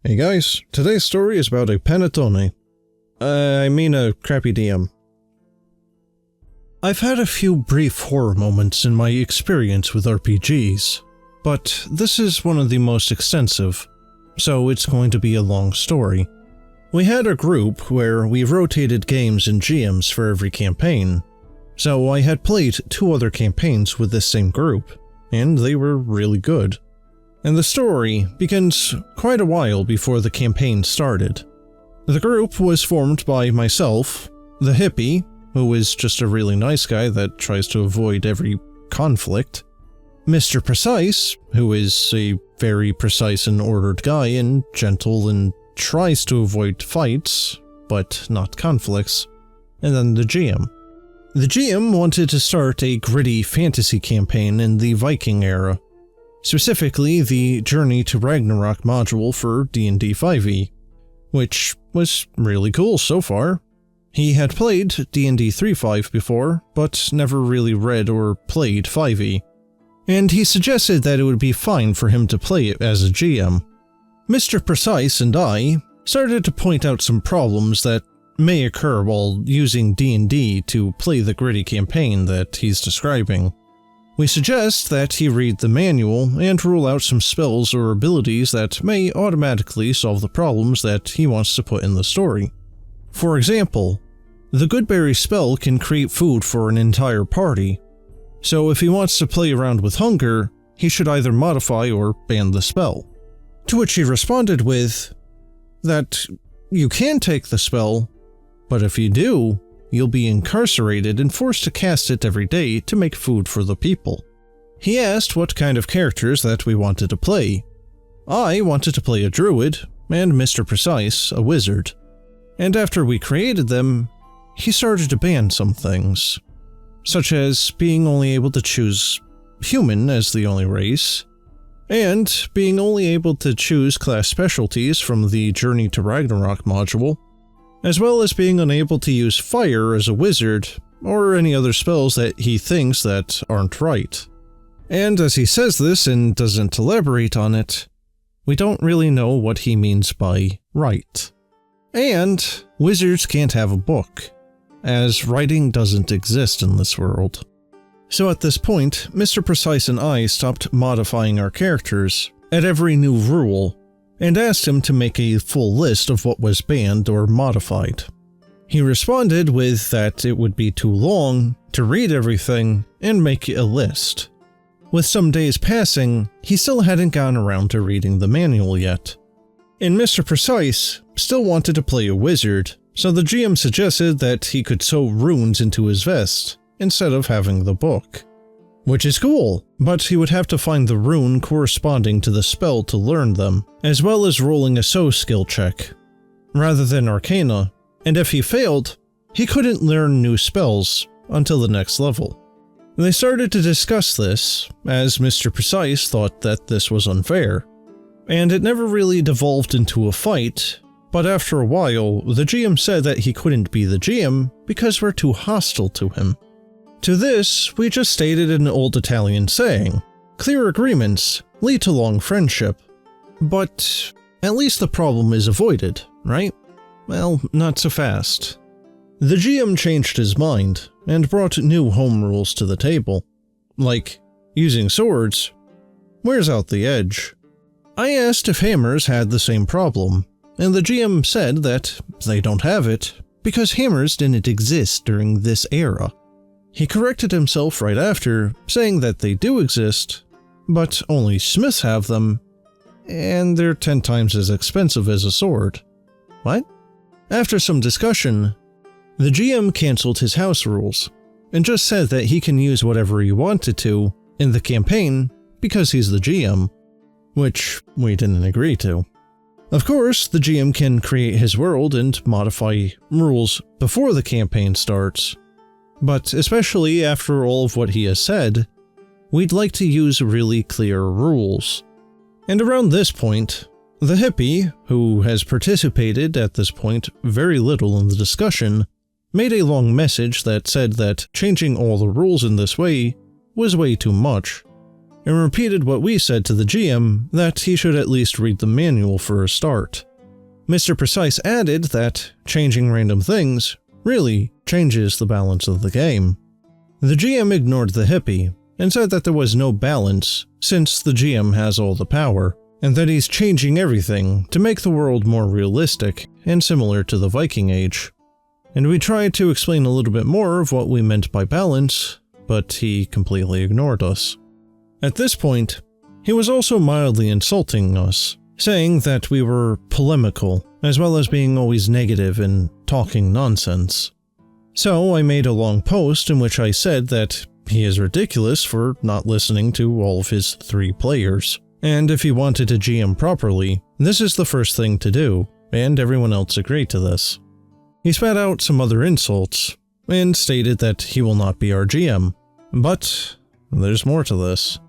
Hey guys, today's story is about a panettone. A crappy DM. I've had a few brief horror moments in my experience with RPGs, but this is one of the most extensive, so it's going to be a long story. We had a group where we rotated games and GMs for every campaign, so I had played 2 other campaigns with this same group, and they were really good. And the story begins quite a while before the campaign started. The group was formed by myself, the hippie, who is just a really nice guy that tries to avoid every conflict, Mr. Precise, who is a very precise and ordered guy and gentle and tries to avoid fights, but not conflicts, and then the GM. The GM wanted to start a gritty fantasy campaign in the Viking era, specifically the Journey to Ragnarok module for D&D 5e, which was really cool so far. He had played D&D 3.5 before, but never really read or played 5e, and he suggested that it would be fine for him to play it as a GM. Mr. Precise and I started to point out some problems that may occur while using D&D to play the gritty campaign that he's describing. We suggest that he read the manual and rule out some spells or abilities that may automatically solve the problems that he wants to put in the story. For example, the Goodberry spell can create food for an entire party, so if he wants to play around with hunger, he should either modify or ban the spell. To which he responded with that you can take the spell, but if you do, you'll be incarcerated and forced to cast it every day to make food for the people. He asked what kind of characters that we wanted to play. I wanted to play a druid, and Mr. Precise a wizard. And after we created them, he started to ban some things, such as being only able to choose human as the only race, and being only able to choose class specialties from the Journey to Ragnarok module, as well as being unable to use fire as a wizard, or any other spells that he thinks that aren't right. And as he says this and doesn't elaborate on it, we don't really know what he means by right. And wizards can't have a book, as writing doesn't exist in this world. So at this point, Mr. Precise and I stopped modifying our characters at every new rule, and asked him to make a full list of what was banned or modified. He responded with that it would be too long to read everything and make a list. With some days passing, he still hadn't gotten around to reading the manual yet. And Mr. Precise still wanted to play a wizard, so the GM suggested that he could sew runes into his vest instead of having the book. Which is cool, but he would have to find the rune corresponding to the spell to learn them, as well as rolling a sew skill check, rather than Arcana, and if he failed, he couldn't learn new spells until the next level. They started to discuss this, as Mr. Precise thought that this was unfair, and it never really devolved into a fight, but after a while, the GM said that he couldn't be the GM because we're too hostile to him. To this, we just stated an old Italian saying, clear agreements lead to long friendship. But at least the problem is avoided, right? Well, not so fast. The GM changed his mind and brought new home rules to the table. Like, using swords wears out the edge. I asked if hammers had the same problem, and the GM said that they don't have it because hammers didn't exist during this era. He corrected himself right after, saying that they do exist, but only smiths have them, and they're 10 times as expensive as a sword. What? After some discussion, the GM cancelled his house rules, and just said that he can use whatever he wanted to in the campaign because he's the GM, which we didn't agree to. Of course, the GM can create his world and modify rules before the campaign starts, but especially after all of what he has said, we'd like to use really clear rules. And around this point, the hippie, who has participated at this point very little in the discussion, made a long message that said that changing all the rules in this way was way too much, and repeated what we said to the GM, that he should at least read the manual for a start. Mr. Precise added that changing random things really changes the balance of the game. The GM ignored the hippie and said that there was no balance since the GM has all the power, and that he's changing everything to make the world more realistic and similar to the Viking Age. And we tried to explain a little bit more of what we meant by balance, but he completely ignored us. At this point, he was also mildly insulting us, saying that we were polemical, as well as being always negative and talking nonsense. So I made a long post in which I said that he is ridiculous for not listening to all of his 3 players, and if he wanted to GM properly, this is the first thing to do, and everyone else agreed to this. He spat out some other insults, and stated that he will not be our GM, but there's more to this.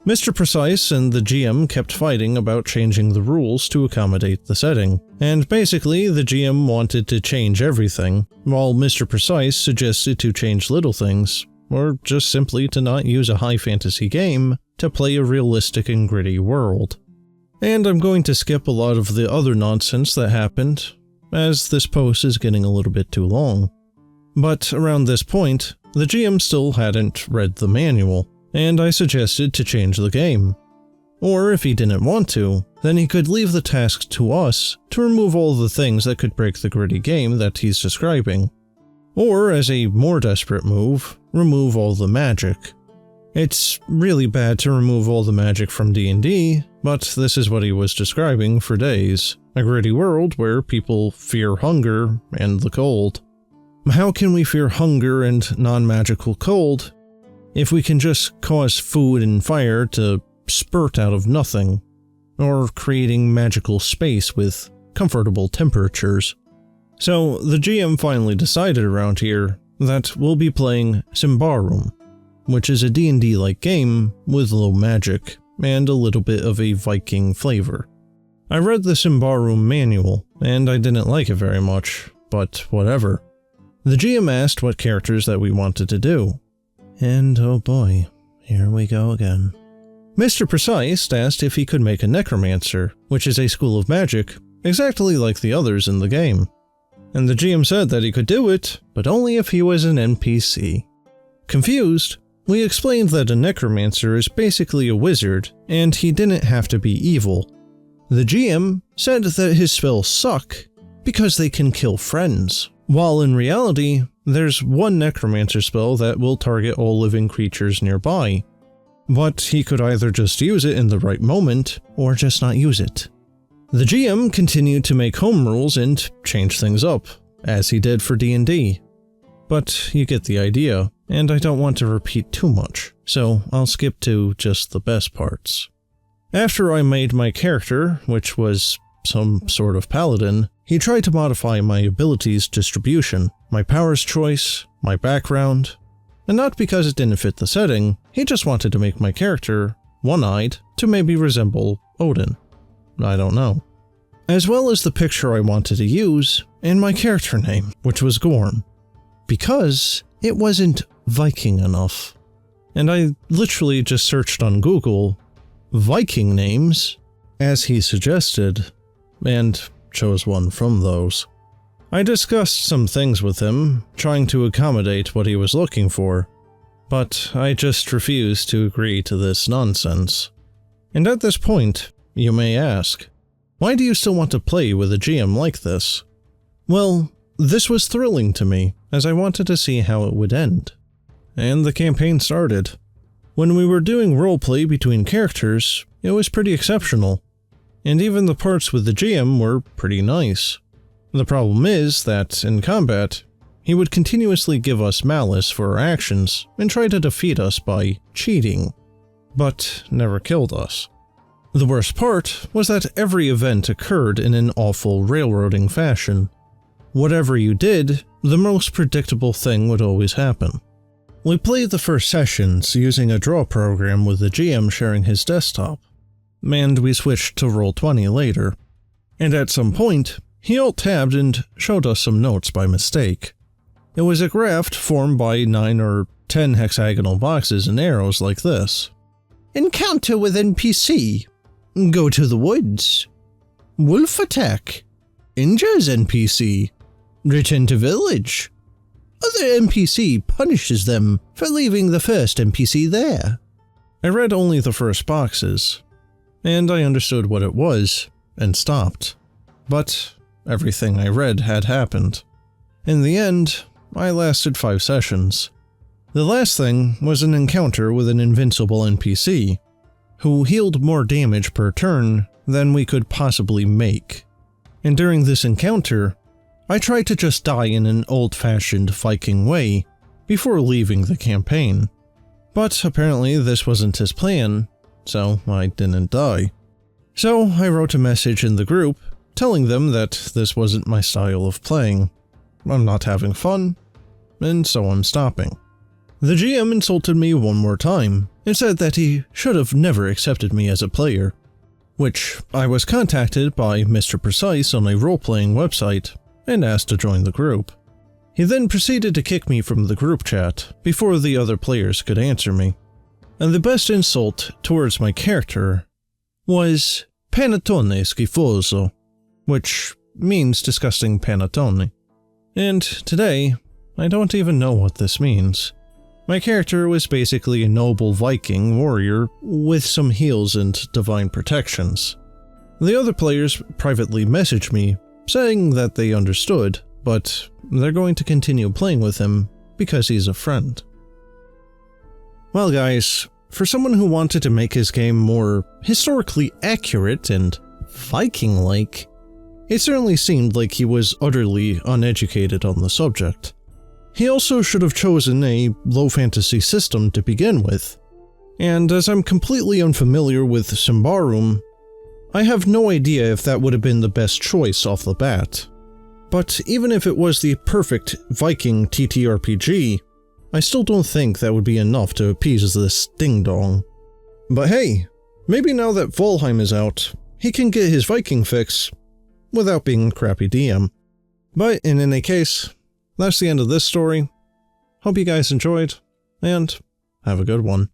Mr. Precise and the GM kept fighting about changing the rules to accommodate the setting, and basically the GM wanted to change everything, while Mr. Precise suggested to change little things, or just simply to not use a high fantasy game to play a realistic and gritty world. And I'm going to skip a lot of the other nonsense that happened, as this post is getting a little bit too long. But around this point, the GM still hadn't read the manual, and I suggested to change the game. Or if he didn't want to, then he could leave the task to us to remove all the things that could break the gritty game that he's describing. Or, as a more desperate move, remove all the magic. It's really bad to remove all the magic from D&D, but this is what he was describing for days. A gritty world where people fear hunger and the cold. How can we fear hunger and non-magical cold if we can just cause food and fire to spurt out of nothing, or creating magical space with comfortable temperatures? So the GM finally decided around here that we'll be playing Symbaroum, which is a D&D-like game with low magic and a little bit of a Viking flavor. I read the Symbaroum manual, and I didn't like it very much, but whatever. The GM asked what characters that we wanted to do. And oh boy, here we go again. Mr. Precise asked if he could make a necromancer, which is a school of magic, exactly like the others in the game. And the GM said that he could do it, but only if he was an NPC. Confused, we explained that a necromancer is basically a wizard, and he didn't have to be evil. The GM said that his spells suck because they can kill friends, while in reality, there's one necromancer spell that will target all living creatures nearby. But he could either just use it in the right moment, or just not use it. The GM continued to make home rules and change things up, as he did for D&D. But you get the idea, and I don't want to repeat too much, so I'll skip to just the best parts. After I made my character, which was some sort of paladin, he tried to modify my abilities distribution, my powers choice, my background, and not because it didn't fit the setting, he just wanted to make my character one-eyed to maybe resemble Odin. I don't know. As well as the picture I wanted to use, and my character name, which was Gorm, because it wasn't Viking enough. And I literally just searched on Google Viking names, as he suggested, and chose one from those. I discussed some things with him, trying to accommodate what he was looking for, but I just refused to agree to this nonsense. And at this point, you may ask, why do you still want to play with a GM like this? Well, this was thrilling to me, as I wanted to see how it would end. And the campaign started. When we were doing roleplay between characters, it was pretty exceptional. And even the parts with the GM were pretty nice. The problem is that, in combat, he would continuously give us malice for our actions and try to defeat us by cheating, but never killed us. The worst part was that every event occurred in an awful railroading fashion. Whatever you did, the most predictable thing would always happen. We played the first sessions using a draw program with the GM sharing his desktop, and we switched to Roll20 later. And at some point, he alt-tabbed and showed us some notes by mistake. It was a graph formed by 9 or 10 hexagonal boxes and arrows like this. Encounter with NPC. Go to the woods. Wolf attack. Injures NPC. Return to village. Other NPC punishes them for leaving the first NPC there. I read only the first boxes, and I understood what it was, and stopped. But everything I read had happened. In the end, I lasted 5 sessions. The last thing was an encounter with an invincible NPC, who healed more damage per turn than we could possibly make. And during this encounter, I tried to just die in an old-fashioned Viking way before leaving the campaign. But apparently this wasn't his plan, so I didn't die. So I wrote a message in the group telling them that this wasn't my style of playing. I'm not having fun, and so I'm stopping. The GM insulted me one more time and said that he should have never accepted me as a player, which I was contacted by Mr. Precise on a role-playing website and asked to join the group. He then proceeded to kick me from the group chat before the other players could answer me. And the best insult towards my character was panettone schifoso, which means disgusting panettone. And today, I don't even know what this means. My character was basically a noble Viking warrior with some heals and divine protections. The other players privately messaged me saying that they understood, but they're going to continue playing with him because he's a friend. Well guys, for someone who wanted to make his game more historically accurate and Viking-like, it certainly seemed like he was utterly uneducated on the subject. He also should have chosen a low fantasy system to begin with, and as I'm completely unfamiliar with Symbaroum, I have no idea if that would have been the best choice off the bat. But even if it was the perfect Viking TTRPG, I still don't think that would be enough to appease this ding-dong. But hey, maybe now that Valheim is out, he can get his Viking fix without being a crappy DM. But in any case, that's the end of this story. Hope you guys enjoyed, and have a good one.